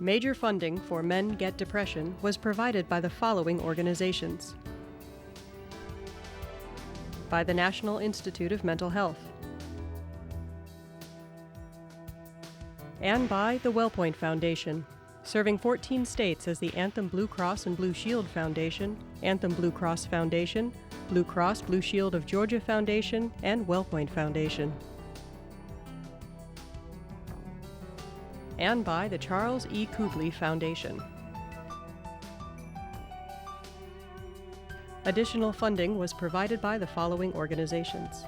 Major funding for Men Get Depression was provided by the following organizations: by the National Institute of Mental Health, and by the WellPoint Foundation, serving 14 states as the Anthem Blue Cross and Blue Shield Foundation, Anthem Blue Cross Foundation, Blue Cross Blue Shield of Georgia Foundation, and WellPoint Foundation. And by the Charles E. Kubley Foundation. Additional funding was provided by the following organizations: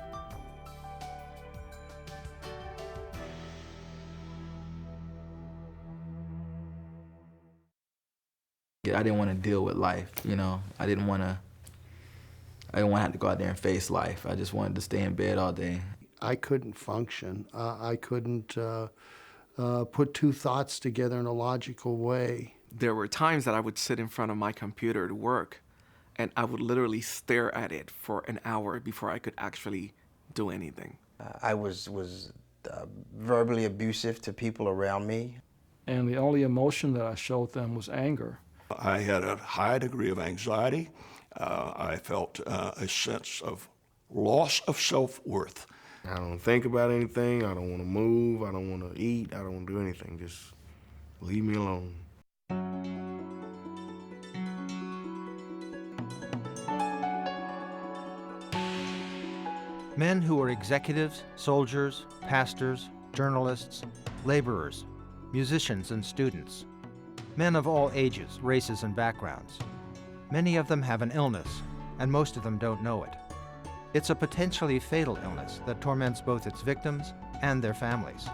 I didn't want to deal with life, I didn't want to have to go out there and face life. I just wanted to stay in bed all day. I couldn't function. I couldn't put two thoughts together in a logical way. There were times that I would sit in front of my computer to work, and I would literally stare at it for an hour before I could actually do anything. I was verbally abusive to people around me. And the only emotion that I showed them was anger. I had a high degree of anxiety. I felt a sense of loss of self-worth. I don't think about anything. I don't want to move. I don't want to eat. I don't want to do anything. Just leave me alone. Men who are executives, soldiers, pastors, journalists, laborers, musicians, and students. Men of all ages, races, and backgrounds. Many of them have an illness, and most of them don't know it. It's a potentially fatal illness that torments both its victims and their families.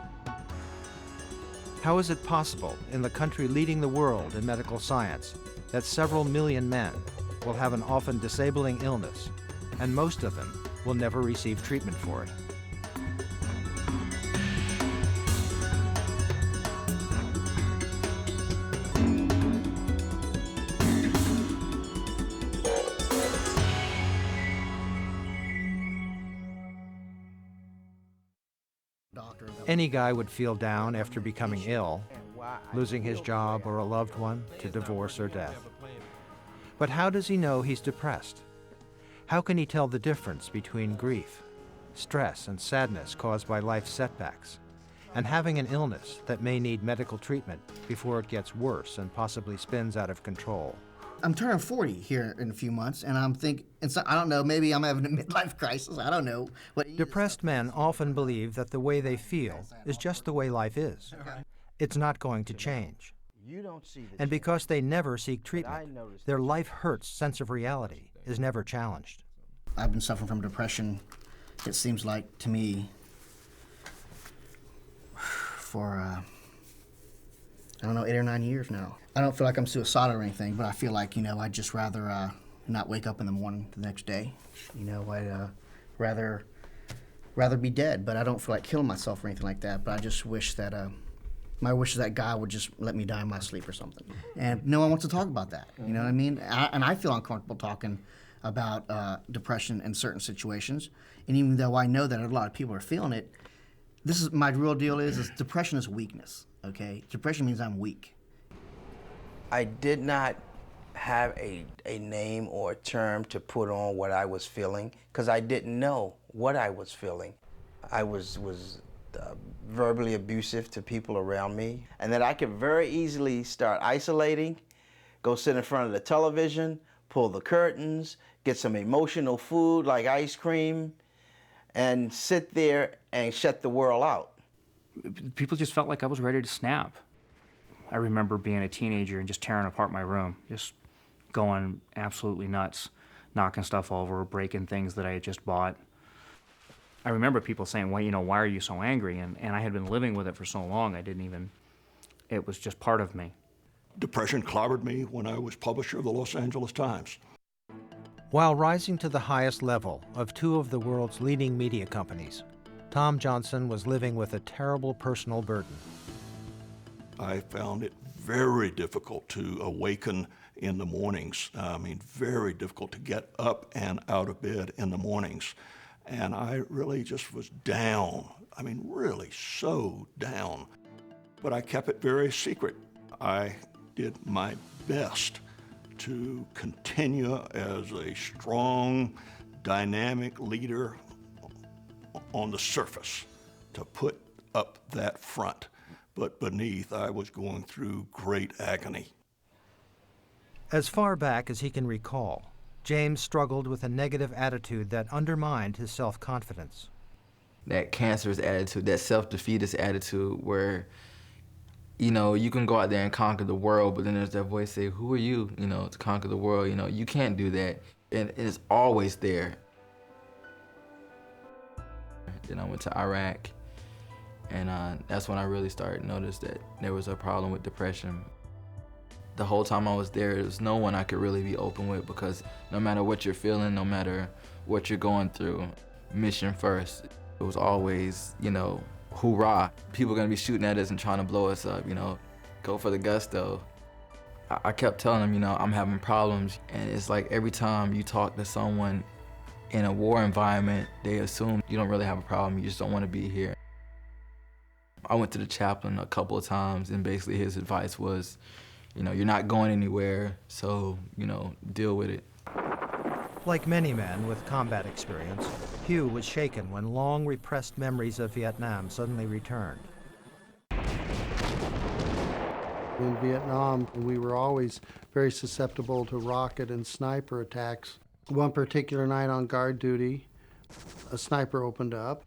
How is it possible, in the country leading the world in medical science, that several million men will have an often disabling illness, and most of them will never receive treatment for it? Any guy would feel down after becoming ill, losing his job or a loved one to divorce or death. But how does he know he's depressed? How can he tell the difference between grief, stress, and sadness caused by life's setbacks, and having an illness that may need medical treatment before it gets worse and possibly spins out of control? I'm turning 40 here in a few months, and I'm thinking, I don't know, maybe I'm having a midlife crisis. I don't know. Depressed men often believe that the way they feel is just the way life is. It's not going to change. And because they never seek treatment, their life hurt's sense of reality is never challenged. I've been suffering from depression, it seems like to me, for, 8 or 9 years now. I don't feel like I'm suicidal or anything, but I feel like, I'd just rather not wake up in the morning the next day. I'd rather be dead, but I don't feel like killing myself or anything like that. But I just wish that, my wish is that God would just let me die in my sleep or something. And no one wants to talk about that, you know what I mean? And I feel uncomfortable talking about depression in certain situations. And even though I know that a lot of people are feeling it, my real deal is depression is weakness, okay? Depression means I'm weak. I did not have a name or a term to put on what I was feeling because I didn't know what I was feeling. I was verbally abusive to people around me, and that I could very easily start isolating, go sit in front of the television, pull the curtains, get some emotional food like ice cream, and sit there and shut the world out. People just felt like I was ready to snap. I remember being a teenager and just tearing apart my room, just going absolutely nuts, knocking stuff over, breaking things that I had just bought. I remember people saying, well, why are you so angry? And I had been living with it for so long, it was just part of me. Depression clobbered me when I was publisher of the Los Angeles Times. While rising to the highest level of two of the world's leading media companies, Tom Johnson was living with a terrible personal burden. I found it very difficult to awaken in the mornings. Very difficult to get up and out of bed in the mornings. And I really just was down. Really so down. But I kept it very secret. I did my best to continue as a strong, dynamic leader on the surface, to put up that front. But beneath, I was going through great agony. As far back as he can recall, James struggled with a negative attitude that undermined his self-confidence. That cancerous attitude, that self-defeatist attitude where, you know, you can go out there and conquer the world, but then there's that voice say, who are you, you know, to conquer the world? You know, you can't do that. And it's always there. Then I went to Iraq, and that's when I really started to notice that there was a problem with depression. The whole time I was there, there was no one I could really be open with, because no matter what you're feeling, no matter what you're going through, mission first. It was always, you know, hoorah. People are gonna be shooting at us and trying to blow us up, you know, go for the gusto. I kept telling them, you know, I'm having problems, and it's like every time you talk to someone in a war environment, they assume you don't really have a problem, you just don't want to be here. I went to the chaplain a couple of times, and basically his advice was, you know, you're not going anywhere, so, you know, deal with it. Like many men with combat experience, Hugh was shaken when long repressed memories of Vietnam suddenly returned. In Vietnam, we were always very susceptible to rocket and sniper attacks. One particular night on guard duty, a sniper opened up,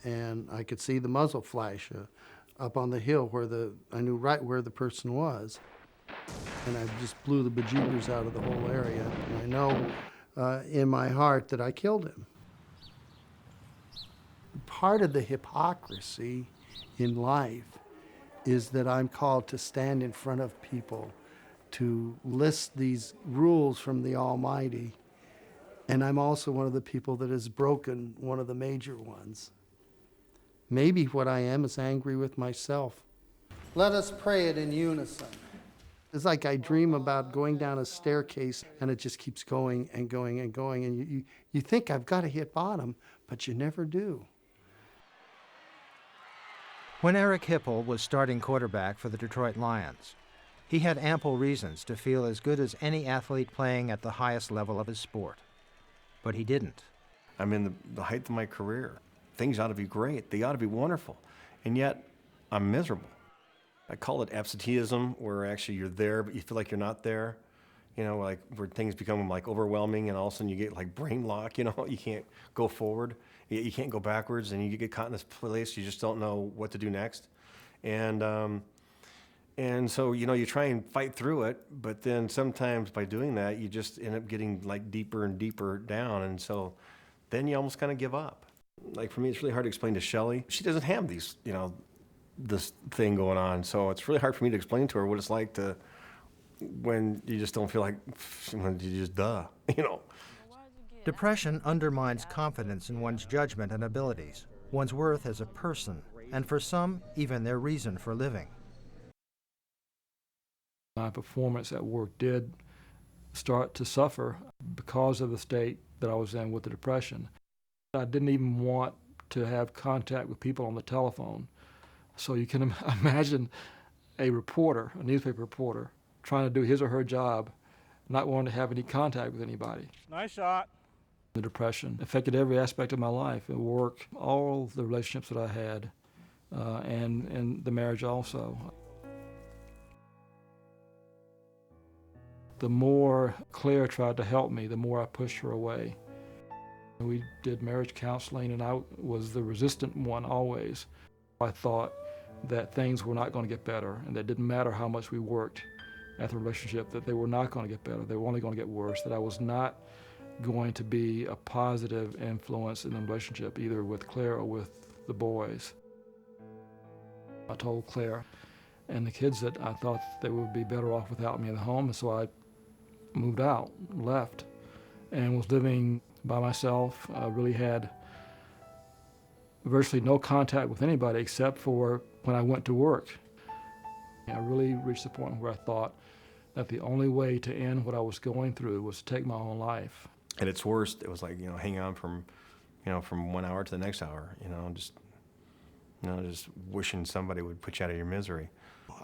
and I could see the muzzle flash up on the hill where I knew right where the person was. And I just blew the bejeebers out of the whole area. And I know in my heart that I killed him. Part of the hypocrisy in life is that I'm called to stand in front of people to list these rules from the Almighty. And I'm also one of the people that has broken one of the major ones. Maybe what I am is angry with myself. Let us pray it in unison. It's like I dream about going down a staircase, and it just keeps going and going and going, and you think I've got to hit bottom, but you never do. When Eric Hipple was starting quarterback for the Detroit Lions, he had ample reasons to feel as good as any athlete playing at the highest level of his sport. But he didn't. I'm in the height of my career. Things ought to be great. They ought to be wonderful. And yet, I'm miserable. I call it absenteeism, where actually you're there, but you feel like you're not there. You know, like where things become like overwhelming, and all of a sudden you get like brain lock, you know, you can't go forward, you can't go backwards, and you get caught in this place, you just don't know what to do next. And so, you know, you try and fight through it, but then sometimes by doing that, you just end up getting like deeper and deeper down, and so then you almost kind of give up. Like for me, it's really hard to explain to Shelley. She doesn't have these, you know, this thing going on, so it's really hard for me to explain to her what it's like to when you just don't feel like, when you just you know. Depression undermines confidence in one's judgment and abilities, one's worth as a person, and for some, even their reason for living. My performance at work did start to suffer because of the state that I was in with the depression. I didn't even want to have contact with people on the telephone. So you can imagine a reporter, a newspaper reporter, trying to do his or her job, not wanting to have any contact with anybody. Nice shot. The depression affected every aspect of my life, at work, all the relationships that I had, and the marriage also. The more Claire tried to help me, the more I pushed her away. We did marriage counseling, and I was the resistant one always. I thought that things were not going to get better, and that it didn't matter how much we worked at the relationship, that they were not going to get better, they were only going to get worse, that I was not going to be a positive influence in the relationship, either with Claire or with the boys. I told Claire and the kids that I thought they would be better off without me in the home, and so I moved out, left, and was living by myself. I really had virtually no contact with anybody except for when I went to work. I really reached the point where I thought that the only way to end what I was going through was to take my own life. At its worst, it was like, you know, hang on from 1 hour to the next hour, just wishing somebody would put you out of your misery.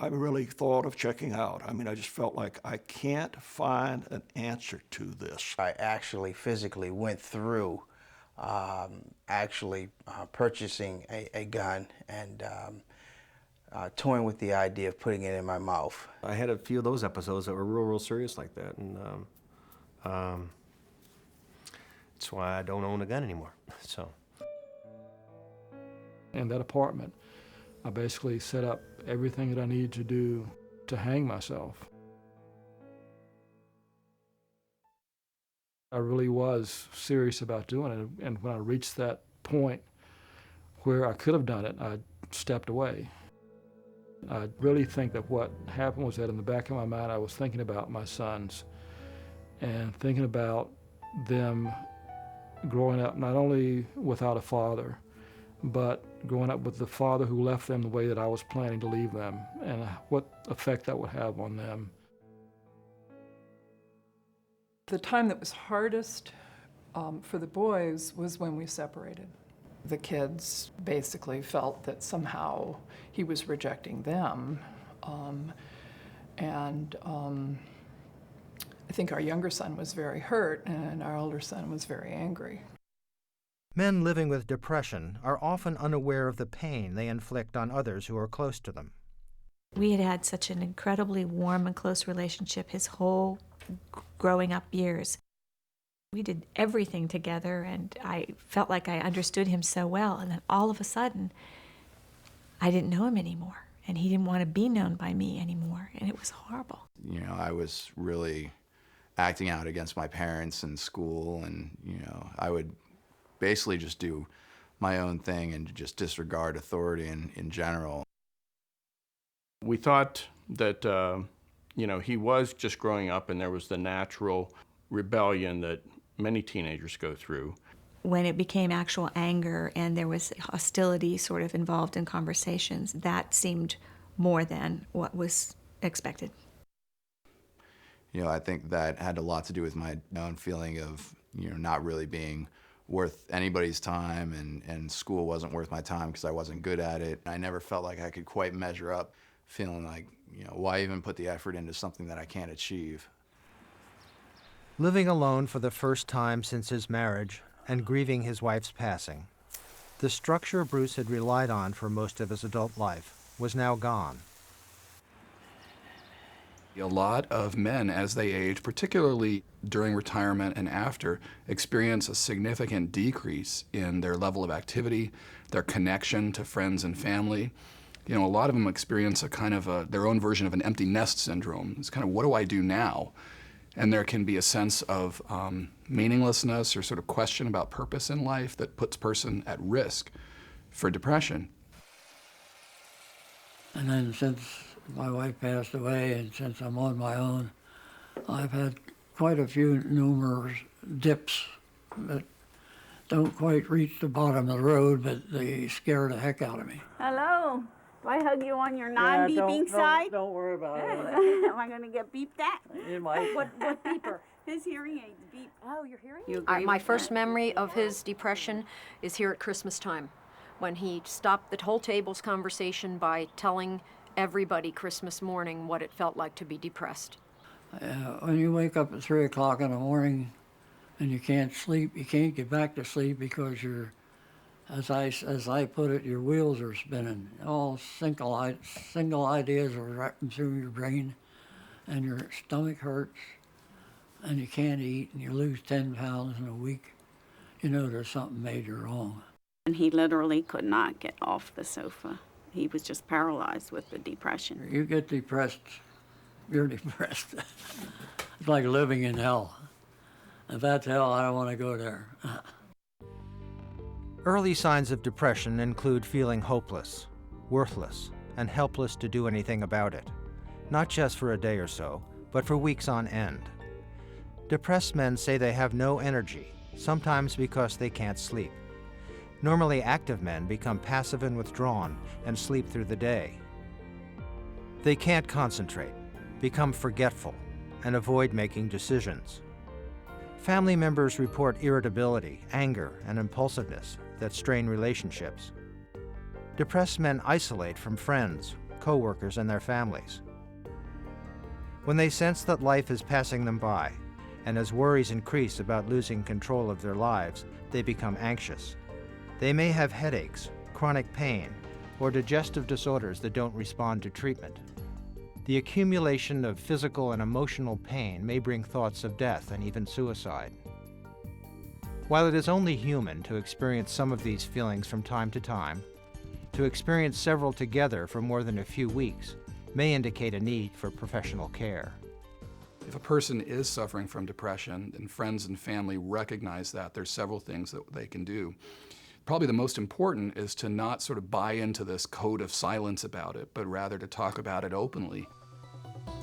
I really thought of checking out. I mean, I just felt like I can't find an answer to this. I actually physically went through purchasing a gun and toying with the idea of putting it in my mouth. I had a few of those episodes that were real serious like that, and that's why I don't own a gun anymore. So. In that apartment, I basically set up everything that I needed to do to hang myself. I really was serious about doing it, and when I reached that point where I could have done it, I stepped away. I really think that what happened was that in the back of my mind I was thinking about my sons and thinking about them growing up not only without a father, but growing up with the father who left them the way that I was planning to leave them, and what effect that would have on them. The time that was hardest for the boys was when we separated. The kids basically felt that somehow he was rejecting them, and I think our younger son was very hurt, and our older son was very angry. Men living with depression are often unaware of the pain they inflict on others who are close to them. We had had such an incredibly warm and close relationship his whole growing up years. We did everything together, and I felt like I understood him so well, and then all of a sudden, I didn't know him anymore, and he didn't want to be known by me anymore, and it was horrible. You know, I was really acting out against my parents in school, and, you know, I would basically just do my own thing and just disregard authority in general. We thought that, you know, he was just growing up and there was the natural rebellion that many teenagers go through. When it became actual anger and there was hostility sort of involved in conversations, that seemed more than what was expected. You know, I think that had a lot to do with my own feeling of, you know, not really being worth anybody's time, and school wasn't worth my time because I wasn't good at it. I never felt like I could quite measure up, feeling like, you know, why even put the effort into something that I can't achieve? Living alone for the first time since his marriage and grieving his wife's passing, the structure Bruce had relied on for most of his adult life was now gone. A lot of men, as they age, particularly during retirement and after, experience a significant decrease in their level of activity, their connection to friends and family. You know, a lot of them experience a kind of their own version of an empty nest syndrome. It's kind of, what do I do now? And there can be a sense of meaninglessness or sort of question about purpose in life that puts a person at risk for depression. And then since my wife passed away and since I'm on my own, I've had quite a few numerous dips that don't quite reach the bottom of the road, but they scare the heck out of me. Hello. Do I hug you on your non-beeping side? Don't worry about it. Am I going to get beeped at? It might. What beeper? His hearing aids beep. Oh, your hearing aids? My first memory of his depression is here at Christmas time, when he stopped the whole table's conversation by telling everybody Christmas morning what it felt like to be depressed. When you wake up at 3 o'clock in the morning and you can't sleep, you can't get back to sleep because you're, as I put it, your wheels are spinning. All single ideas are running through your brain, and your stomach hurts, and you can't eat, and you lose 10 pounds in a week. You know there's something major wrong. And he literally could not get off the sofa. He was just paralyzed with the depression. You get depressed, you're depressed. It's like living in hell. If that's hell, I don't want to go there. Early signs of depression include feeling hopeless, worthless, and helpless to do anything about it, not just for a day or so, but for weeks on end. Depressed men say they have no energy, sometimes because they can't sleep. Normally active men become passive and withdrawn and sleep through the day. They can't concentrate, become forgetful, and avoid making decisions. Family members report irritability, anger, and impulsiveness that strain relationships. Depressed men isolate from friends coworkers, and their families. When they sense that life is passing them by, and as worries increase about losing control of their lives, they become anxious. They may have headaches, chronic pain, or digestive disorders that don't respond to treatment. The accumulation of physical and emotional pain may bring thoughts of death and even suicide. While it is only human to experience some of these feelings from time to time, to experience several together for more than a few weeks may indicate a need for professional care. If a person is suffering from depression and friends and family recognize that, there's several things that they can do. Probably the most important is to not sort of buy into this code of silence about it, but rather to talk about it openly.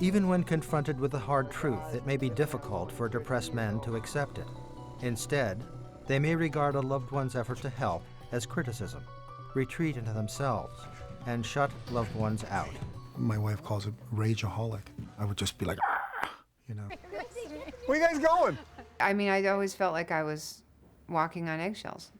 Even when confronted with the hard truth, it may be difficult for depressed men to accept it. Instead, they may regard a loved one's effort to help as criticism, retreat into themselves, and shut loved ones out. My wife calls it rageaholic. I would just be like, you know. Where you guys going? I mean, I always felt like I was walking on eggshells.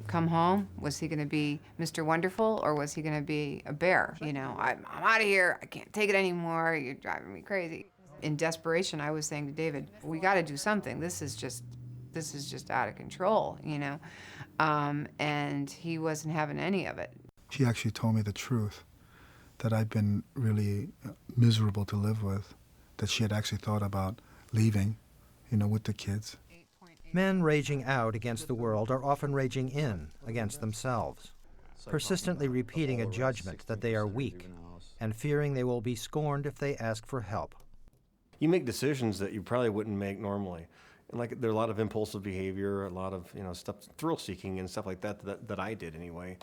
Come home, was he going to be Mr. Wonderful, or was he going to be a bear? You know, I'm out of here. I can't take it anymore. You're driving me crazy. In desperation, I was saying to David, we got to do something. This is just out of control, you know. And he wasn't having any of it. She actually told me the truth, that I'd been really miserable to live with, that she had actually thought about leaving, you know, with the kids. Men raging out against the world are often raging in against themselves, persistently repeating a judgment that they are weak and fearing they will be scorned if they ask for help. You make decisions that you probably wouldn't make normally. And like there are a lot of impulsive behavior, a lot of stuff, thrill seeking and stuff like that I did anyway.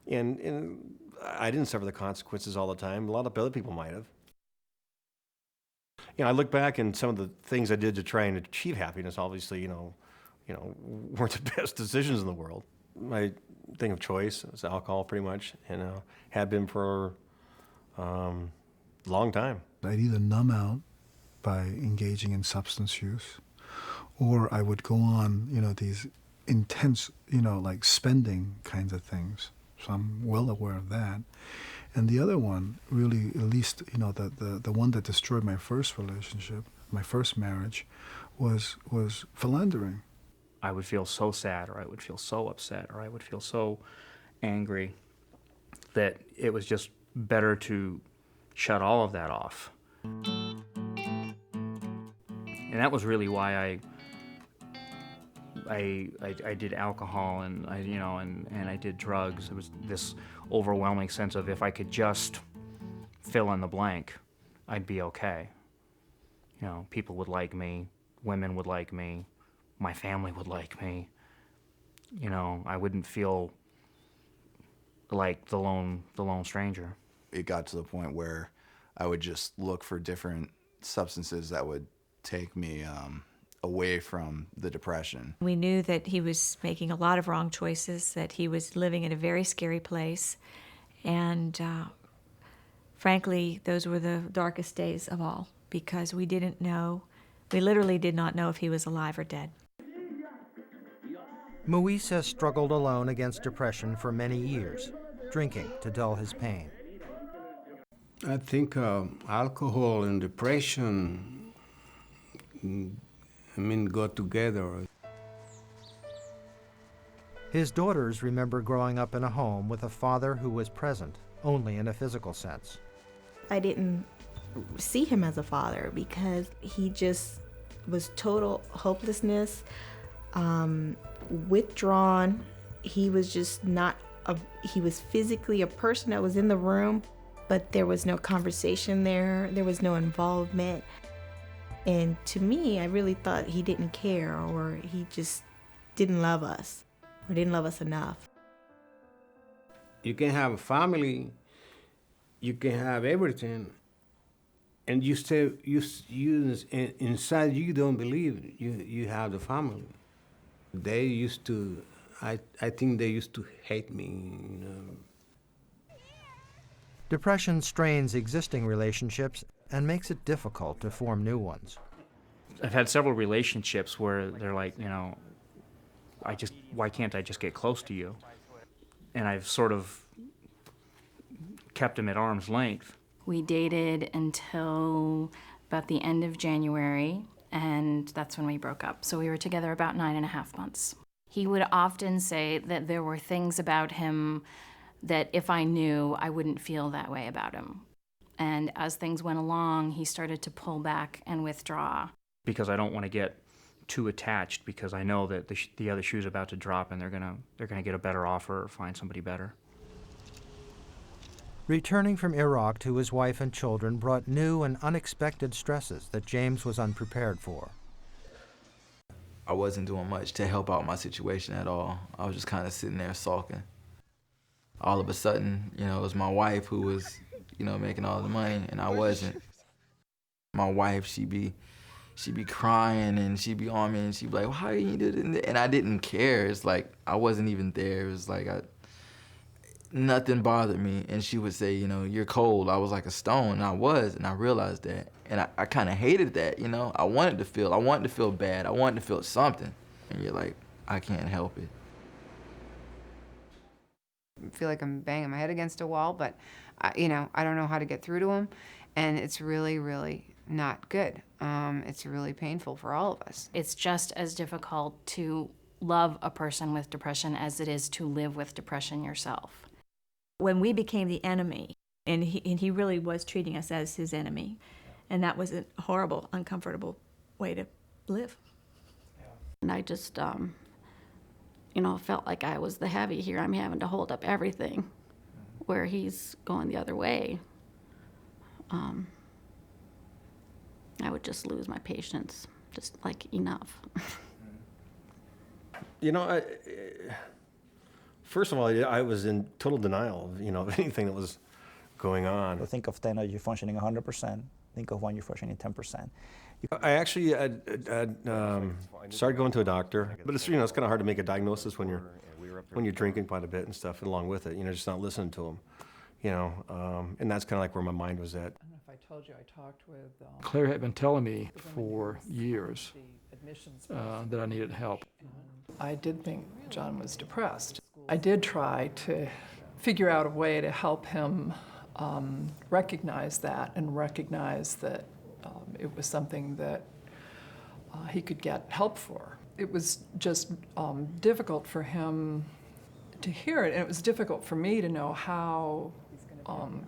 And I didn't suffer the consequences all the time. A lot of other people might have. I look back and some of the things I did to try and achieve happiness, obviously, weren't the best decisions in the world. My thing of choice was alcohol, pretty much, had been for a long time. I'd either numb out by engaging in substance use, or I would go on, these intense, like spending kinds of things. So I'm well aware of that. And the other one, really, at least, the one that destroyed my first relationship, my first marriage, was philandering. I would feel so sad, or I would feel so upset, or I would feel so angry that it was just better to shut all of that off. And that was really why I did alcohol and I did drugs. It was this overwhelming sense of if I could just fill in the blank, I'd be okay. People would like me, women would like me, my family would like me. I wouldn't feel like the lone stranger. It got to the point where I would just look for different substances that would take me away from the depression. We knew that he was making a lot of wrong choices, that he was living in a very scary place, and frankly, those were the darkest days of all, because we literally did not know if he was alive or dead. Moise has struggled alone against depression for many years, drinking to dull his pain. I think alcohol and depression, go together. His daughters remember growing up in a home with a father who was present only in a physical sense. I didn't see him as a father because he just was total hopelessness, withdrawn. He was just he was physically a person that was in the room, but there was no conversation there. There was no involvement. And to me, I really thought he didn't care, or he just didn't love us, or didn't love us enough. You can have a family, you can have everything, and you stay, inside you don't believe you have the family. They used to, I think they used to hate me, Depression strains existing relationships and makes it difficult to form new ones. I've had several relationships where they're like, why can't I just get close to you? And I've sort of kept him at arm's length. We dated until about the end of January, and that's when we broke up. So we were together about 9.5 months. He would often say that there were things about him that if I knew, I wouldn't feel that way about him. And as things went along, he started to pull back and withdraw. Because I don't want to get too attached, because I know that the other shoe's about to drop and they're gonna get a better offer or find somebody better. Returning from Iraq to his wife and children brought new and unexpected stresses that James was unprepared for. I wasn't doing much to help out my situation at all. I was just kind of sitting there sulking. All of a sudden, it was my wife who was, making all the money, and I wasn't. My wife, she'd be crying, and she'd be on me, and she'd be like, well, how you do this? And I didn't care. It's like I wasn't even there. It was like nothing bothered me. And she would say, you're cold. I was like a stone, and I was, and I realized that. And I kind of hated that, I wanted to feel bad. I wanted to feel something. And you're like, I can't help it. I feel like I'm banging my head against a wall, but, I don't know how to get through to him. And it's really, really not good. It's really painful for all of us. It's just as difficult to love a person with depression as it is to live with depression yourself. When we became the enemy, and he really was treating us as his enemy, and that was a horrible, uncomfortable way to live. And I just, felt like I was the heavy here. I'm having to hold up everything, where he's going the other way. I would just lose my patience, just like enough. First of all, I was in total denial of anything that was going on. Think of 10 as you're functioning 100%. Think of when you're functioning 10%. I actually started going to a doctor, but it's it's kind of hard to make a diagnosis when you're drinking quite a bit and stuff, and along with it, just not listening to them, and that's kind of like where my mind was at. I don't know if I told you I talked with Claire had been telling me for years that I needed help. I did think John was depressed. I did try to figure out a way to help him recognize that and recognize that it was something that he could get help for. It was just difficult for him to hear it, and it was difficult for me to know how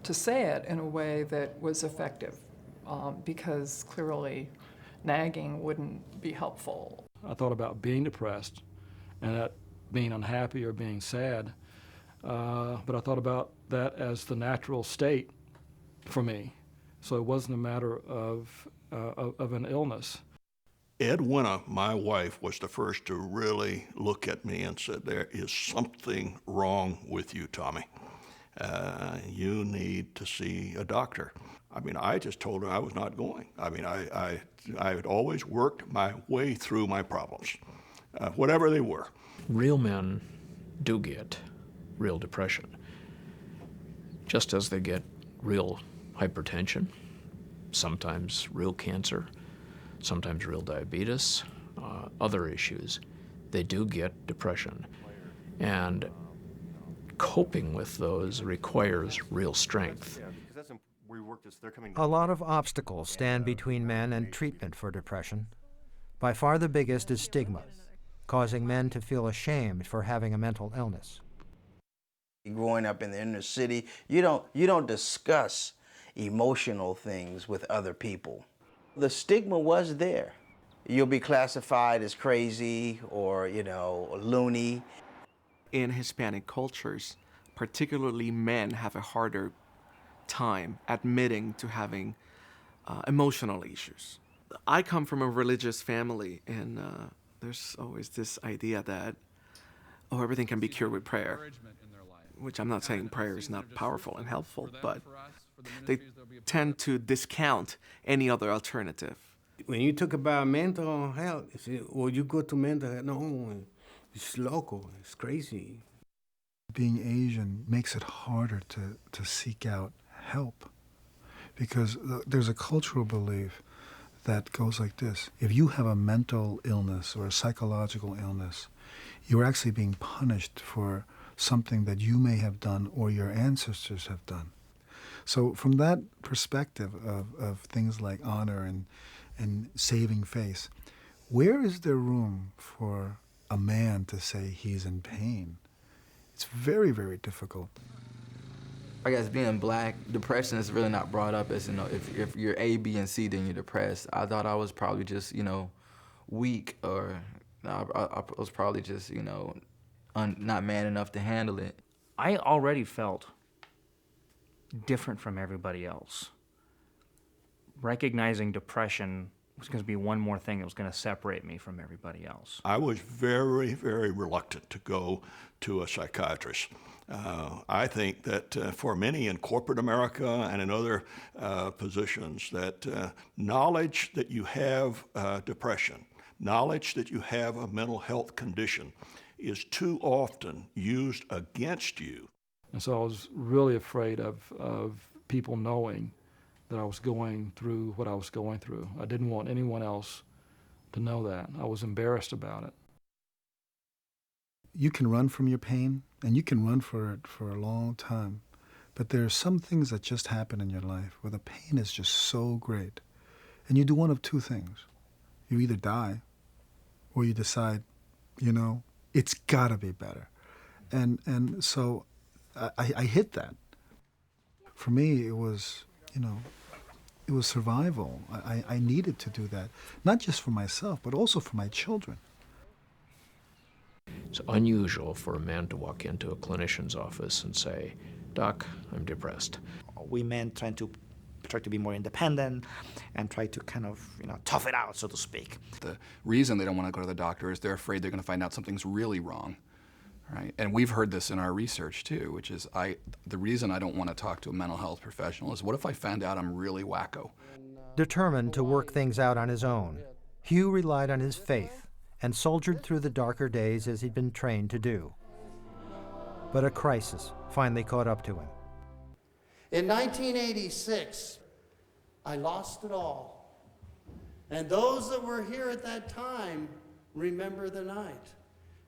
to say it in a way that was effective, because clearly nagging wouldn't be helpful. I thought about being depressed and that being unhappy or being sad, but I thought about that as the natural state for me. So it wasn't a matter of an illness. Edwina, my wife, was the first to really look at me and said, there is something wrong with you, Tommy. You need to see a doctor. I just told her I was not going. I had always worked my way through my problems, whatever they were. Real men do get real depression, just as they get real hypertension, sometimes real cancer, sometimes real diabetes, other issues. They do get depression. And coping with those requires real strength. A lot of obstacles stand between men and treatment for depression. By far the biggest is stigma, causing men to feel ashamed for having a mental illness. Growing up in the inner city, you don't discuss emotional things with other people. The stigma was there. You'll be classified as crazy or, loony. In Hispanic cultures, particularly men have a harder time admitting to having emotional issues. I come from a religious family, and there's always this idea that, everything can be cured with prayer, which I'm not saying prayer is not powerful and helpful, but they tend to discount any other alternative. When you talk about mental health, you go to mental health, no, it's local, it's crazy. Being Asian makes it harder to seek out help, because there's a cultural belief that goes like this. If you have a mental illness or a psychological illness, you're actually being punished for something that you may have done or your ancestors have done. So from that perspective of things like honor and saving face, where is there room for a man to say he's in pain? It's very, very difficult. I guess being black, depression is really not brought up as, if you're A, B, and C, then you're depressed. I thought I was probably just, weak, or I was probably just, not man enough to handle it. I already felt different from everybody else. Recognizing depression was going to be one more thing that was going to separate me from everybody else. I was very, very reluctant to go to a psychiatrist. I think that for many in corporate America and in other positions, that knowledge that you have depression, knowledge that you have a mental health condition is too often used against you. And so I was really afraid of people knowing that I was going through what I was going through. I didn't want anyone else to know that. I was embarrassed about it. You can run from your pain, and you can run for it for a long time. But there are some things that just happen in your life where the pain is just so great. And you do one of two things. You either die, or you decide, it's gotta be better. And so I hit that. For me, it was, it was survival. I needed to do that, not just for myself, but also for my children. It's unusual for a man to walk into a clinician's office and say, "Doc, I'm depressed." We men try to be more independent and try to kind of, tough it out, so to speak. The reason they don't want to go to the doctor is they're afraid they're going to find out something's really wrong, right? And we've heard this in our research too, which is the reason I don't want to talk to a mental health professional is what if I found out I'm really wacko? Determined to work things out on his own, Hugh relied on his faith and soldiered through the darker days as he'd been trained to do. But a crisis finally caught up to him. In 1986, I lost it all. And those that were here at that time remember the night,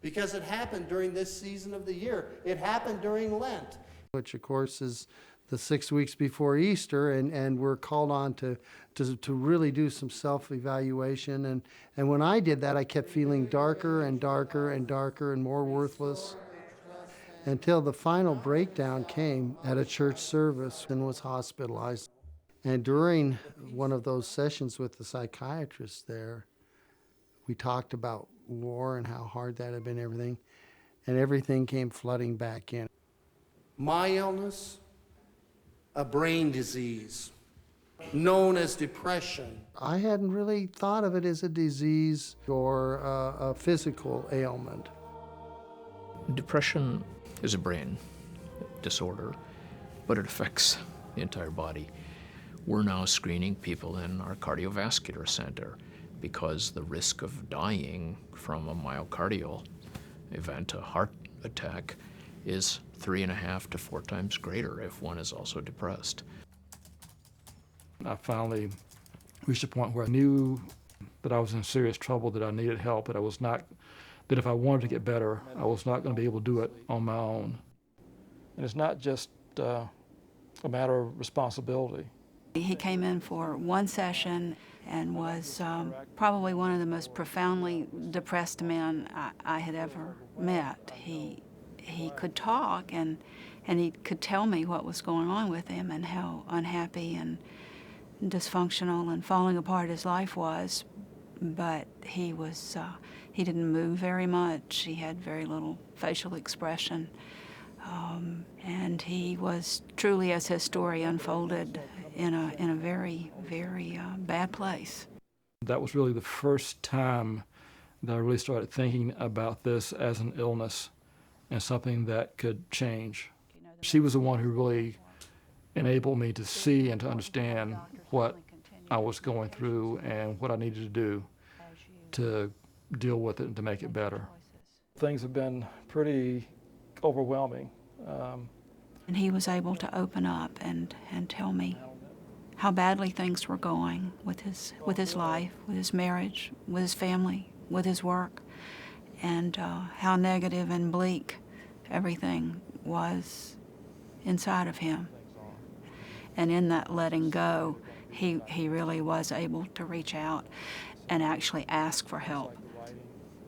because it happened during this season of the year. It happened during Lent, which of course is the 6 weeks before Easter, and we're called on to really do some self-evaluation. And when I did that, I kept feeling darker and darker and darker and more worthless, until the final breakdown came at a church service and was hospitalized. And during one of those sessions with the psychiatrist there, we talked about war and how hard that had been, and everything came flooding back in. My illness, a brain disease known as depression. I hadn't really thought of it as a disease or a physical ailment. Depression is a brain disorder, but it affects the entire body. We're now screening people in our cardiovascular center because the risk of dying from a myocardial event, a heart attack, is 3.5 to 4 times greater if one is also depressed. I finally reached a point where I knew that I was in serious trouble, that I needed help, that if I wanted to get better, I was not going to be able to do it on my own. And it's not just a matter of responsibility. He came in for one session and was probably one of the most profoundly depressed men I had ever met. He could talk and he could tell me what was going on with him and how unhappy and dysfunctional and falling apart his life was. But he didn't move very much. He had very little facial expression. And he was truly, as his story unfolded, in a very, very bad place. That was really the first time that I really started thinking about this as an illness and something that could change. She was the one who really enabled me to see and to understand what I was going through and what I needed to do to deal with it and to make it better. Things have been pretty overwhelming. And he was able to open up and tell me how badly things were going with his life, with his marriage, with his family, with his work, and how negative and bleak everything was inside of him. And in that letting go, he really was able to reach out and actually ask for help.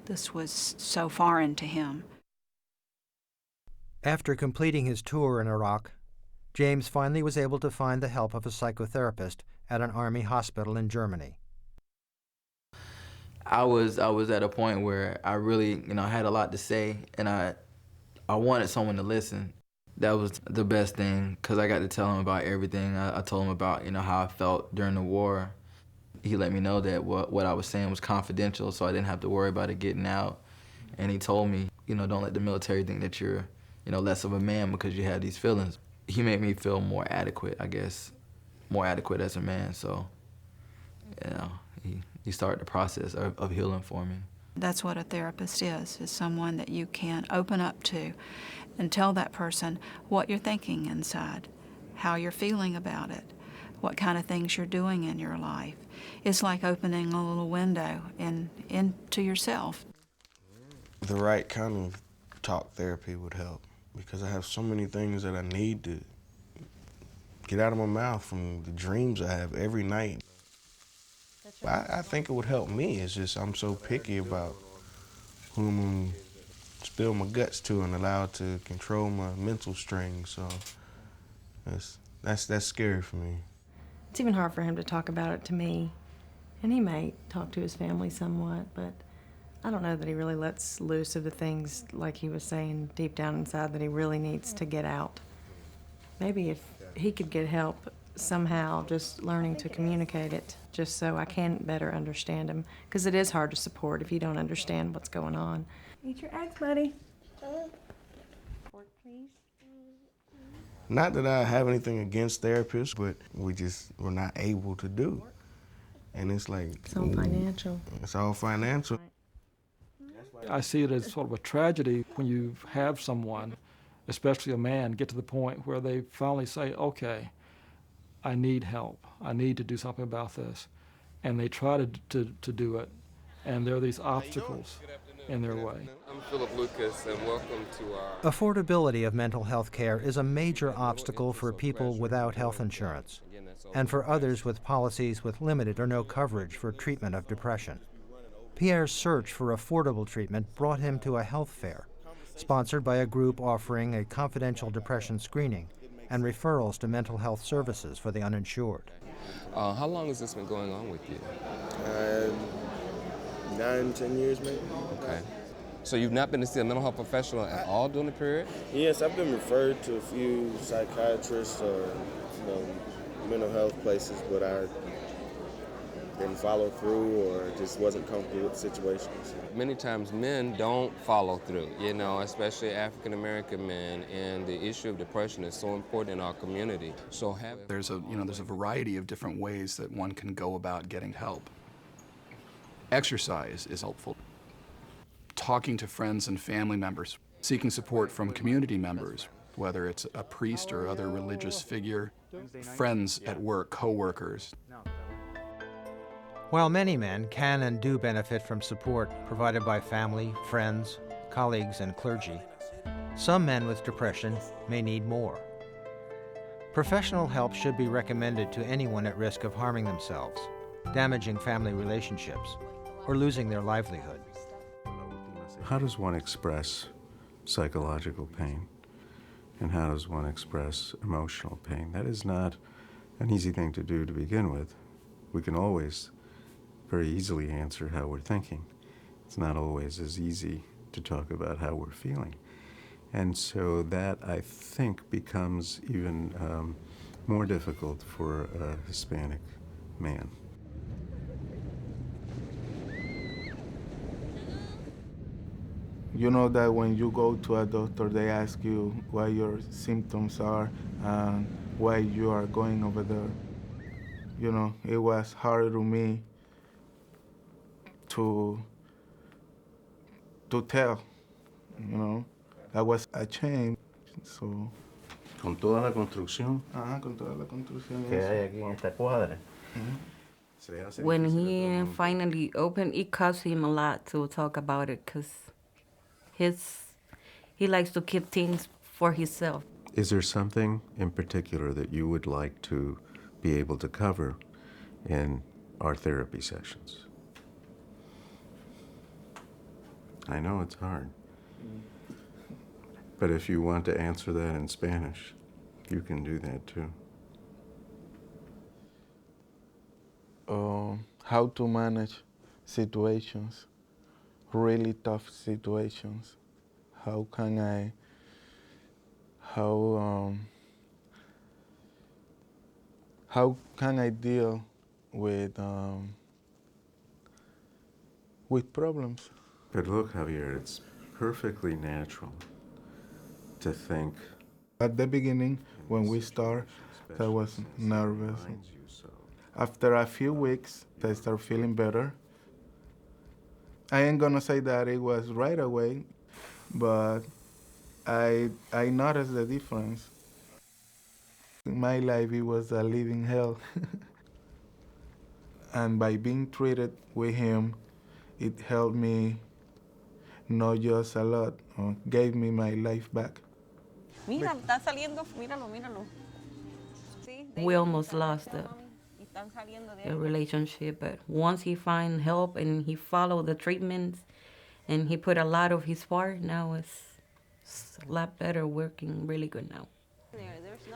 This was so foreign to him. After completing his tour in Iraq, James finally was able to find the help of a psychotherapist at an army hospital in Germany. I was at a point where I really, had a lot to say, and I wanted someone to listen. That was the best thing, because I got to tell him about everything. I told him about, how I felt during the war. He let me know that what I was saying was confidential, so I didn't have to worry about it getting out. And he told me, don't let the military think that you're, less of a man because you have these feelings. He made me feel more adequate, I guess, more adequate as a man. So, he started the process of healing for me. That's what a therapist is someone that you can open up to and tell that person what you're thinking inside, how you're feeling about it, what kind of things you're doing in your life. It's like opening a little window into yourself. The right kind of talk therapy would help, because I have so many things that I need to get out of my mouth from the dreams I have every night. I think it would help me. It's just I'm so picky about whom I spill my guts to and allow to control my mental strings. So that's scary for me. It's even hard for him to talk about it to me. And he may talk to his family somewhat, but I don't know that he really lets loose of the things, like he was saying, deep down inside that he really needs to get out. Maybe if he could get help somehow, just learning to communicate it, just so I can better understand him. Because it is hard to support if you don't understand what's going on. Eat your eggs, buddy. Fork, please. Not that I have anything against therapists, but we're not able to do. And it's like... It's all financial. It's all financial. I see it as sort of a tragedy when you have someone, especially a man, get to the point where they finally say, okay, I need help. I need to do something about this. And they try to do it, and there are these obstacles in their way. I'm Philip Lucas, and welcome to our... Affordability of mental health care is a major obstacle for people without health insurance, and for others with policies with limited or no coverage for treatment of depression. Pierre's search for affordable treatment brought him to a health fair, sponsored by a group offering a confidential depression screening and referrals to mental health services for the uninsured. How long has this been going on with you? 9, 10 years maybe. Okay. So you've not been to see a mental health professional at all during the period? Yes, I've been referred to a few psychiatrists or mental health places, but I didn't follow through or just wasn't comfortable with situations. Many times men don't follow through, especially African American men, and the issue of depression is so important in our community. So there's a variety of different ways that one can go about getting help. Exercise is helpful. Talking to friends and family members, seeking support from community members, whether it's a priest or other religious figure, friends at work, co-workers. While many men can and do benefit from support provided by family, friends, colleagues, and clergy, some men with depression may need more. Professional help should be recommended to anyone at risk of harming themselves, damaging family relationships, or losing their livelihood. How does one express psychological pain? And how does one express emotional pain? That is not an easy thing to do to begin with. We can always very easily answer how we're thinking. It's not always as easy to talk about how we're feeling. And so that, I think, becomes even more difficult for a Hispanic man. You know that when you go to a doctor, they ask you what your symptoms are and why you are going over there. It was hard to me to tell, that was a change, so. Con toda la construcción Con toda la construcción. que hay aquí en esta cuadra. When he finally opened, it cost him a lot to talk about it because he likes to keep things for himself. Is there something in particular that you would like to be able to cover in our therapy sessions? I know it's hard. But if you want to answer that in Spanish, you can do that too. How to manage situations, really tough situations. How can I deal with problems? But look, Javier, it's perfectly natural to think. At the beginning, when we start, I was nervous. After a few weeks, I start feeling better. I ain't gonna say that it was right away, but I noticed the difference. In my life, it was a living hell. And by being treated with him, it helped me not just a lot, gave me my life back. Mira, está saliendo, míralo, míralo. We almost lost the relationship, but once he find help and he follow the treatments and he put a lot of his part, now it's a lot better, working really good now,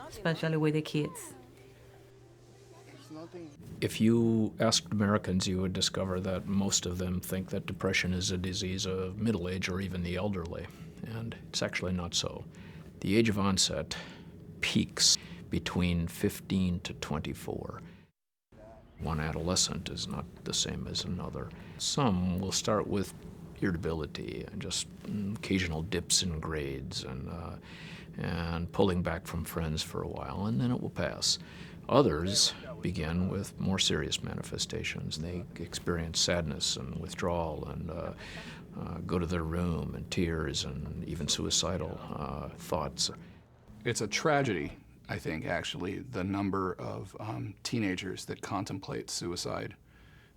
especially with the kids. If you asked Americans, you would discover that most of them think that depression is a disease of middle age or even the elderly, and it's actually not so. The age of onset peaks between 15 to 24. One adolescent is not the same as another. Some will start with irritability and just occasional dips in grades and pulling back from friends for a while, and then it will pass. Others begin with more serious manifestations. They experience sadness and withdrawal and go to their room and tears and even suicidal thoughts. It's a tragedy, I think, actually, the number of teenagers that contemplate suicide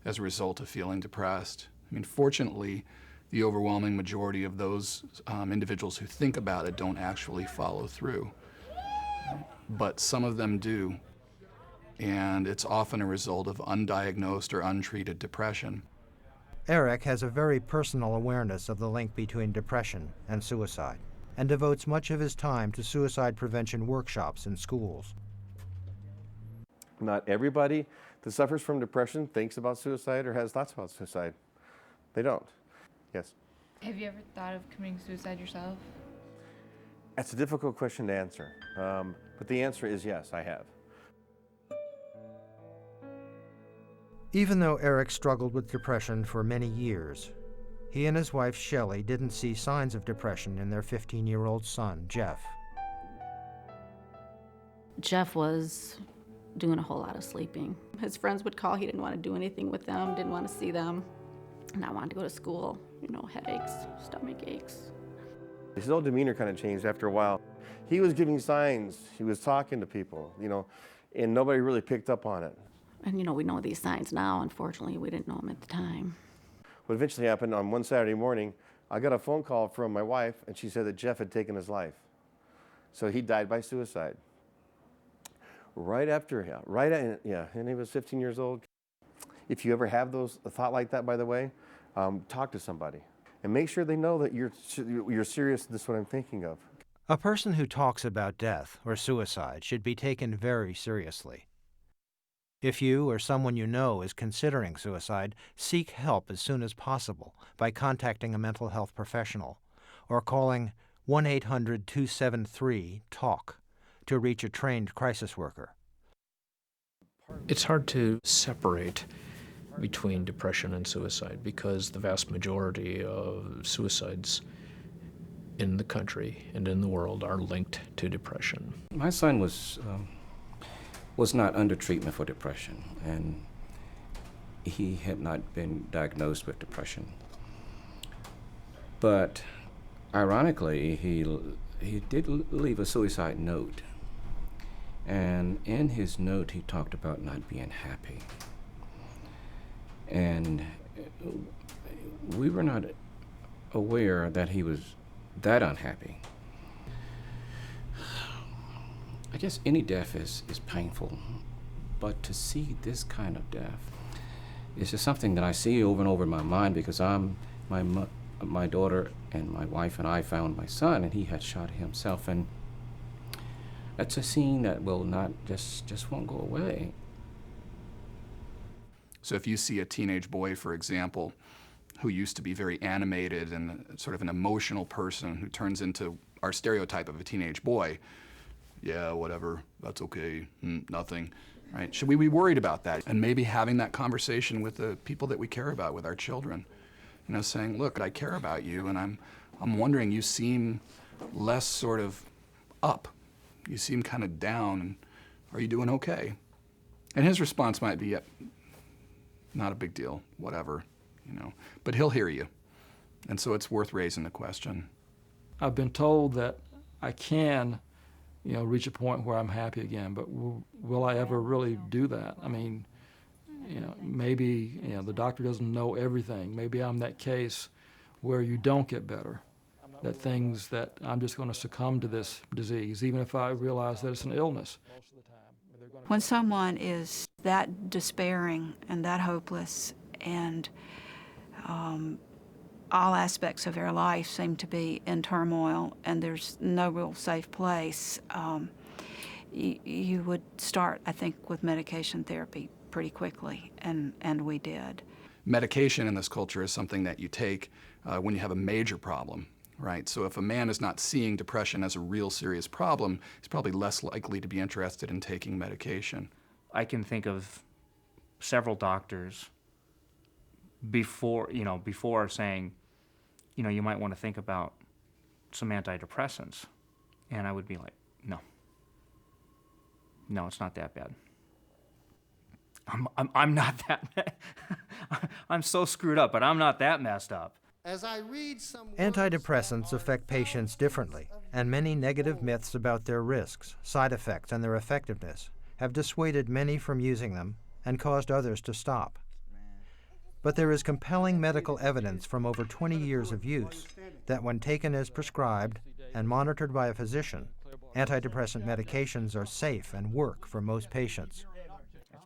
as a result of feeling depressed. I mean, fortunately, the overwhelming majority of those individuals who think about it don't actually follow through. But some of them do, and it's often a result of undiagnosed or untreated depression. Eric has a very personal awareness of the link between depression and suicide, and devotes much of his time to suicide prevention workshops in schools. Not everybody that suffers from depression thinks about suicide or has thoughts about suicide. They don't. Yes? Have you ever thought of committing suicide yourself? That's a difficult question to answer, but the answer is yes, I have. Even though Eric struggled with depression for many years, he and his wife Shelley didn't see signs of depression in their 15-year-old son, Jeff. Jeff was doing a whole lot of sleeping. His friends would call, he didn't want to do anything with them, didn't want to see them, and I wanted to go to school, headaches, stomach aches. His whole demeanor kind of changed after a while. He was giving signs, he was talking to people, and nobody really picked up on it. And we know these signs now. Unfortunately, we didn't know them at the time. What eventually happened on one Saturday morning, I got a phone call from my wife, and she said that Jeff had taken his life. So he died by suicide. And he was 15 years old. If you ever have a thought like that, by the way, talk to somebody. And make sure they know that you're serious, this is what I'm thinking of. A person who talks about death or suicide should be taken very seriously. If you or someone you know is considering suicide, seek help as soon as possible by contacting a mental health professional or calling 1-800-273-TALK to reach a trained crisis worker. It's hard to separate between depression and suicide because the vast majority of suicides in the country and in the world are linked to depression. My son was not under treatment for depression, and he had not been diagnosed with depression. But ironically, he did leave a suicide note, and in his note he talked about not being happy. And we were not aware that he was that unhappy. I guess any death is painful, but to see this kind of death is just something that I see over and over in my mind, because my daughter and my wife and I found my son, and he had shot himself, and that's a scene that will not just won't go away. So if you see a teenage boy, for example, who used to be very animated and sort of an emotional person who turns into our stereotype of a teenage boy, yeah, whatever, that's okay, nothing, right? Should we be worried about that? And maybe having that conversation with the people that we care about, with our children, you know, saying, look, I care about you, and I'm wondering, you seem less sort of up. You seem kind of down, and are you doing okay? And his response might be, yeah, not a big deal, whatever, you know, but he'll hear you. And so it's worth raising the question. I've been told that I can, you know, reach a point where I'm happy again, but will I ever really do that? I mean, you know, maybe, you know, the doctor doesn't know everything. Maybe I'm that case where you don't get better, that I'm just going to succumb to this disease, even if I realize that it's an illness. When someone is that despairing and that hopeless, and all aspects of their life seem to be in turmoil, and there's no real safe place, you would start, I think, with medication therapy pretty quickly, and we did. Medication in this culture is something that you take when you have a major problem, right? So if a man is not seeing depression as a real serious problem, he's probably less likely to be interested in taking medication. I can think of several doctors before saying, you know, you might want to think about some antidepressants. And I would be like, no, it's not that bad. I'm not that, I'm so screwed up, but I'm not that messed up. As I read some Antidepressants affect patients differently, and many negative myths about their risks, side effects, and their effectiveness have dissuaded many from using them and caused others to stop. But there is compelling medical evidence from over 20 years of use that when taken as prescribed and monitored by a physician, antidepressant medications are safe and work for most patients.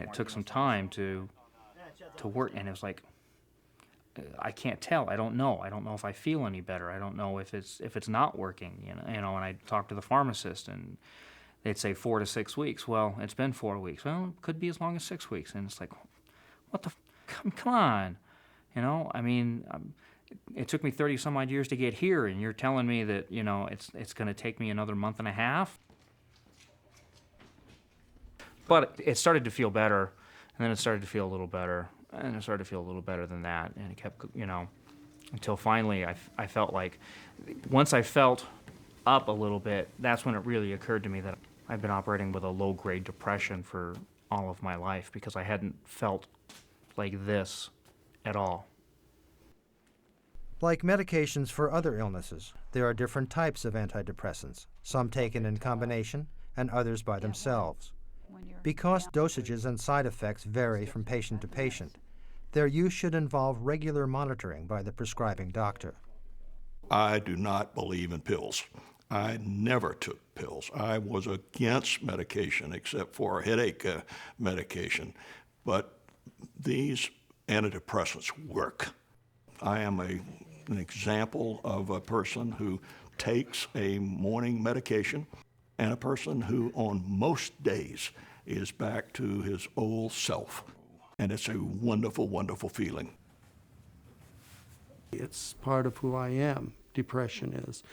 It took some time to work, and it was like, I can't tell. I don't know. I don't know if I feel any better. I don't know if it's not working. You know. And I talked to the pharmacist, and they'd say 4 to 6 weeks. Well, it's been 4 weeks. Well, it could be as long as 6 weeks. And it's like, what the? Come on, you know. I mean, it took me 30 some odd years to get here, and you're telling me that, you know, it's going to take me another month and a half. But it started to feel better, and then it started to feel a little better. And it started to feel a little better than that, and it kept, you know, until finally I felt like, once I felt up a little bit, that's when it really occurred to me that I've been operating with a low-grade depression for all of my life, because I hadn't felt like this at all. Like medications for other illnesses, there are different types of antidepressants, some taken in combination and others by themselves. Because dosages and side effects vary from patient to patient, their use should involve regular monitoring by the prescribing doctor. I do not believe in pills. I never took pills. I was against medication except for headache medication. But these antidepressants work. I am an example of a person who takes a morning medication and a person who on most days is back to his old self. And it's a wonderful, wonderful feeling. It's part of who I am, depression is.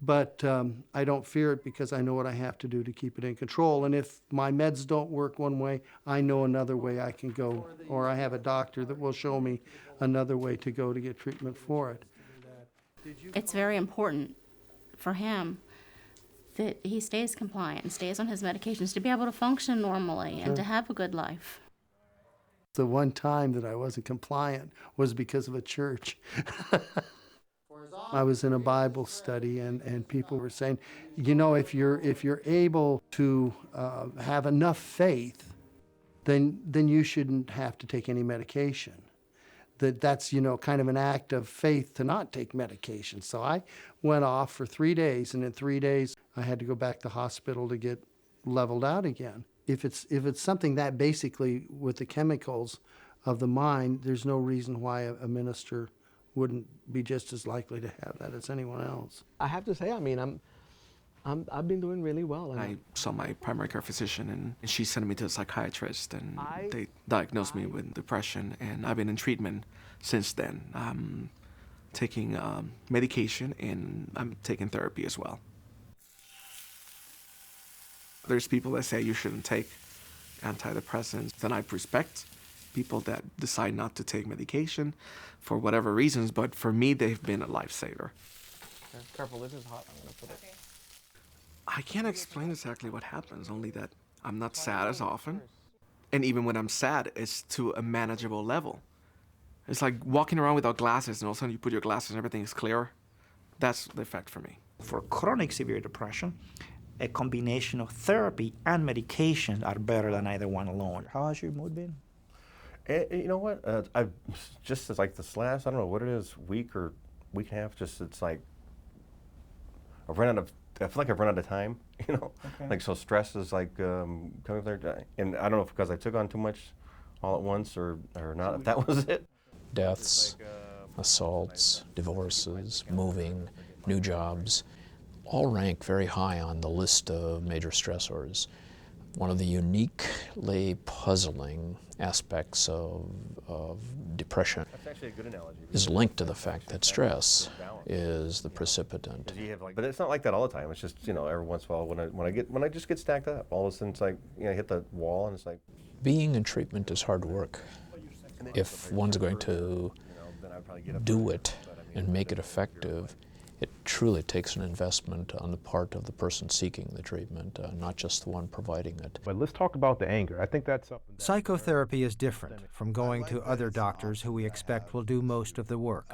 But I don't fear it because I know what I have to do to keep it in control. And if my meds don't work one way, I know another way I can go, or I have a doctor that will show me another way to go to get treatment for it. It's very important for him that he stays compliant and stays on his medications to be able to function normally and to have a good life. The one time that I wasn't compliant was because of a church. I was in a Bible study, and people were saying, you know, if you're able to have enough faith, then you shouldn't have to take any medication. That's, you know, kind of an act of faith to not take medication. So I went off for 3 days, and in 3 days I had to go back to the hospital to get leveled out again. If it's something that basically with the chemicals of the mind, there's no reason why a minister wouldn't be just as likely to have that as anyone else. I have to say, I mean, I've been doing really well. I saw my primary care physician, and she sent me to a psychiatrist, and they diagnosed me with depression, and I've been in treatment since then. I'm taking medication, and I'm taking therapy as well. There's people that say you shouldn't take antidepressants, and I respect people that decide not to take medication for whatever reasons, but for me, they've been a lifesaver. Careful, this is hot. I'm gonna put it. I can't explain exactly what happens, only that I'm not sad as often. And even when I'm sad, it's to a manageable level. It's like walking around without glasses, and all of a sudden you put your glasses and everything is clear. That's the effect for me. For chronic severe depression, a combination of therapy and medication are better than either one alone. How has your mood been? You know what? I've just like this last, I don't know what it is, week or week and a half, just it's like I feel like I've run out of time, you know? Okay. Like, so stress is like coming up there. And I don't know if because I took on too much all at once or not, if that was it. Deaths, assaults, divorces, moving, new jobs, all rank very high on the list of major stressors. One of the uniquely puzzling aspects of depression is linked to the fact that stress is the precipitant. But it's not like that all the time. It's just, you know, every once in a while when I just get stacked up, all of a sudden it's like, you know, I hit the wall and it's like. Being in treatment is hard work. If one's going to do it and make it effective, it truly takes an investment on the part of the person seeking the treatment, not just the one providing it. But let's talk about the anger. I think that's something. Psychotherapy is different from going to other doctors who we expect will do most of the work.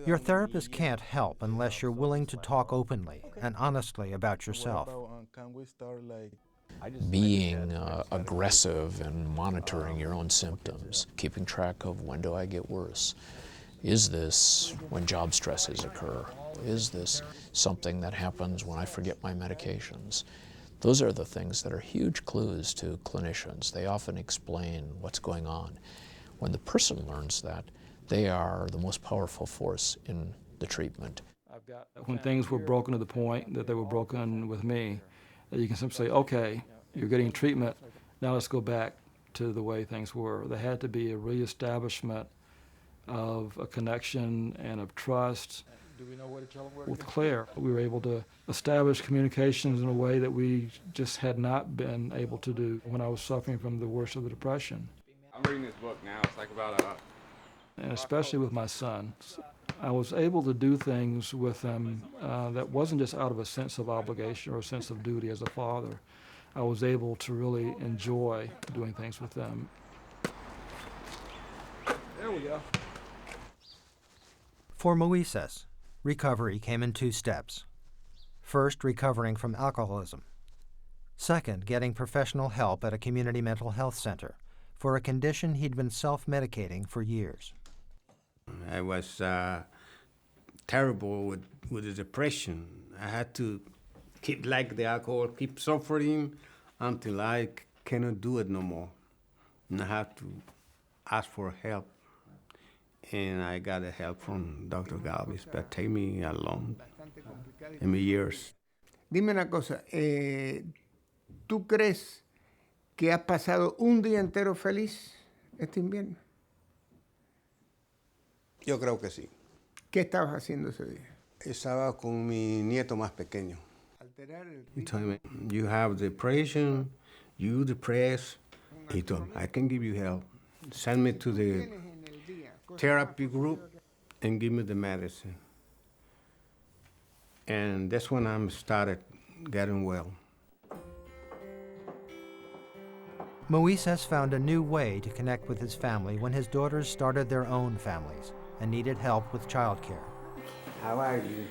Your therapist can't help unless you're willing to talk openly and honestly about yourself. Being aggressive and monitoring your own symptoms, keeping track of when do I get worse. Is this when job stresses occur? Is this something that happens when I forget my medications? Those are the things that are huge clues to clinicians. They often explain what's going on. When the person learns that, they are the most powerful force in the treatment. When things were broken to the point that they were broken with me, that you can simply say, okay, you're getting treatment, now let's go back to the way things were. There had to be a reestablishment of a connection and of trust. With Claire, we were able to establish communications in a way that we just had not been able to do when I was suffering from the worst of the depression. I'm reading this book now. It's like about And especially with my son, I was able to do things with him that wasn't just out of a sense of obligation or a sense of duty as a father. I was able to really enjoy doing things with them. There we go. For Moises, recovery came in 2 steps. First, recovering from alcoholism. Second, getting professional help at a community mental health center for a condition he'd been self-medicating for years. I was terrible with the depression. I had to keep like the alcohol, keep suffering until I cannot do it no more. And I have to ask for help. And I got the help from Dr. Galvez, but take me a long, years. Dime una cosa, ¿tú crees que has pasado un día entero feliz este invierno? Yo creo que sí. ¿Qué estabas haciendo ese día? Estaba con mi nieto más pequeño. He told me, you have depression, you depressed. He told me, I can give you help. Send me to the therapy group and give me the medicine. And that's when I started getting well. Moises found a new way to connect with his family when his daughters started their own families and needed help with childcare. How are you?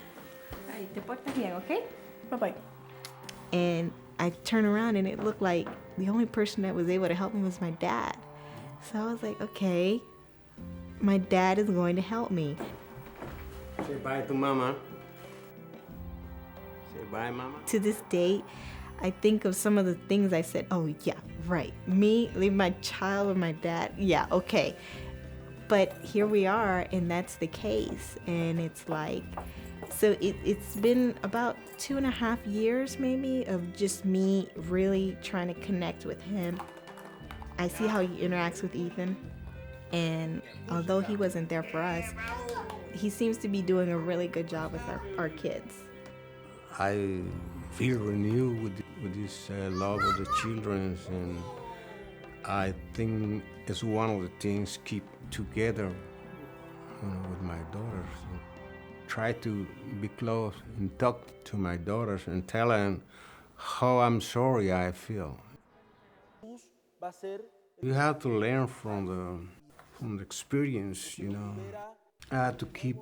Ay, te portas bien, okay? Bye-bye. And I turned around and it looked like the only person that was able to help me was my dad. So I was like, okay, my dad is going to help me. Say bye to Mama. Say bye, Mama. To this date, I think of some of the things I said, oh yeah, right. Me, leave my child with my dad. Yeah, okay. But here we are, and that's the case. And it's like, so it's been about 2.5 years maybe of just me really trying to connect with him. I see how he interacts with Ethan. And although he wasn't there for us, he seems to be doing a really good job with our kids. I feel renewed with this love of the children, and I think it's one of the things keep together, with my daughters. Try to be close and talk to my daughters and tell them how I'm sorry I feel. You have to learn from the experience, I have to keep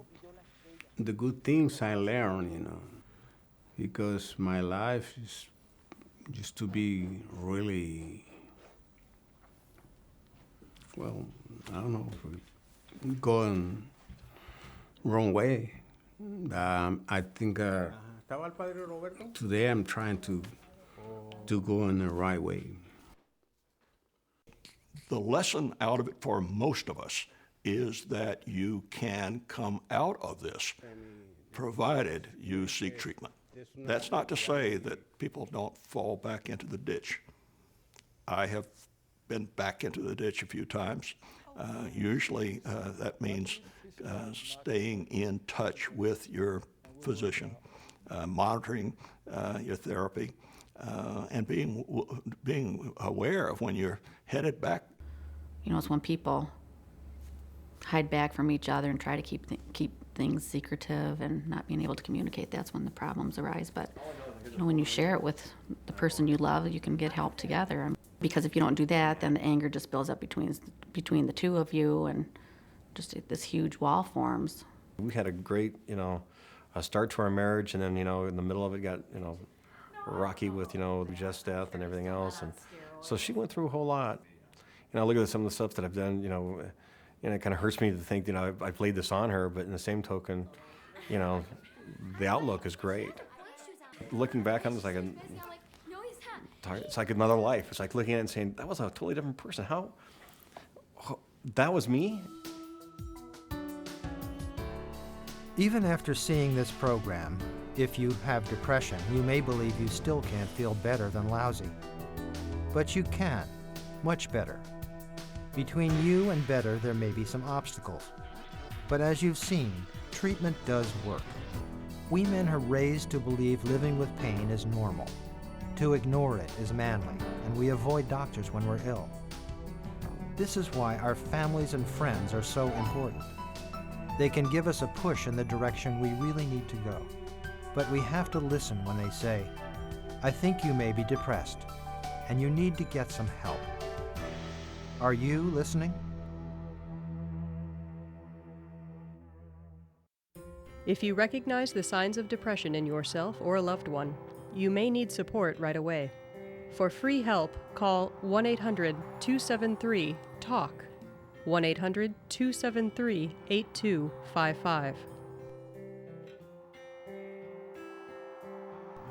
the good things I learn, because my life is just to be really, well, I don't know, going wrong way. I think today I'm trying to go in the right way. The lesson out of it for most of us is that you can come out of this, provided you seek treatment. That's not to say that people don't fall back into the ditch. I have been back into the ditch a few times. Usually that means staying in touch with your physician, monitoring your therapy, and being aware of when you're headed back. It's when people hide back from each other and try to keep things secretive and not being able to communicate, that's when the problems arise. But when you share it with the person you love, you can get help together. Because if you don't do that, then the anger just builds up between the two of you, and just this huge wall forms. We had a great, a start to our marriage, and then, in the middle of it got, rocky with, Jeff's death and everything else. And so she went through a whole lot. I look at some of the stuff that I've done, and it kind of hurts me to think, I've laid this on her, but in the same token, the outlook is great. Looking back on it, it's like another life. It's like looking at it and saying, that was a totally different person. How that was me? Even after seeing this program, if you have depression, you may believe you still can't feel better than lousy. But you can, much better. Between you and better, there may be some obstacles. But as you've seen, treatment does work. We men are raised to believe living with pain is normal. To ignore it is manly, and we avoid doctors when we're ill. This is why our families and friends are so important. They can give us a push in the direction we really need to go. But we have to listen when they say, I think you may be depressed, and you need to get some help. Are you listening? If you recognize the signs of depression in yourself or a loved one, you may need support right away. For free help, call 1-800-273-TALK, 1-800-273-8255.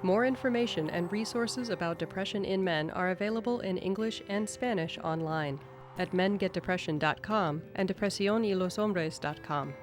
More information and resources about depression in men are available in English and Spanish online at mengetdepression.com and depresionyloshombres.com.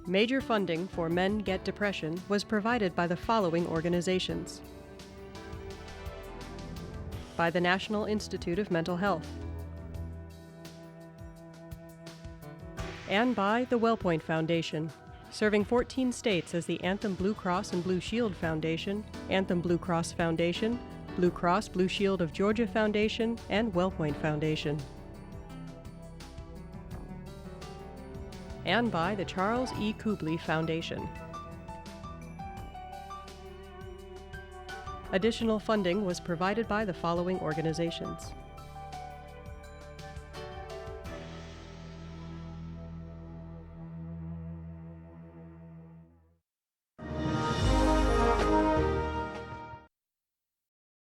Major funding for Men Get Depression was provided by the following organizations: by the National Institute of Mental Health, and by the WellPoint Foundation, serving 14 states as the Anthem Blue Cross and Blue Shield Foundation, Anthem Blue Cross Foundation, Blue Cross Blue Shield of Georgia Foundation, and WellPoint Foundation. And by the Charles E. Kubley Foundation. Additional funding was provided by the following organizations: